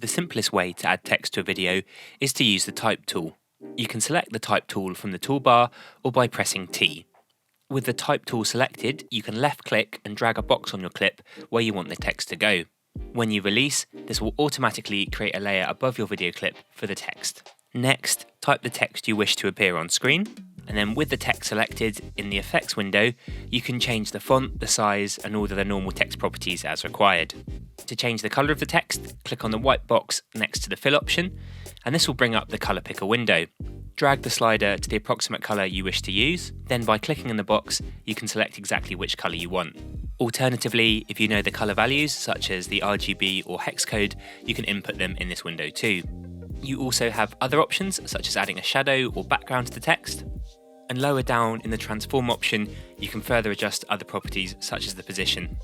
The simplest way to add text to a video is to use the Type tool. You can select the Type tool from the toolbar or by pressing T. With the Type tool selected, you can left-click and drag a box on your clip where you want the text to go. When you release, this will automatically create a layer above your video clip for the text. Next, type the text you wish to appear on screen, and then with the text selected in the effects window, you can change the font, the size, and all of the normal text properties as required. To change the colour of the text, click on the white box next to the fill option, and this will bring up the colour picker window. Drag the slider to the approximate colour you wish to use, then by clicking in the box, you can select exactly which colour you want. Alternatively, if you know the colour values, such as the RGB or hex code, you can input them in this window too. You also have other options, such as adding a shadow or background to the text. And lower down in the transform option, you can further adjust other properties, such as the position.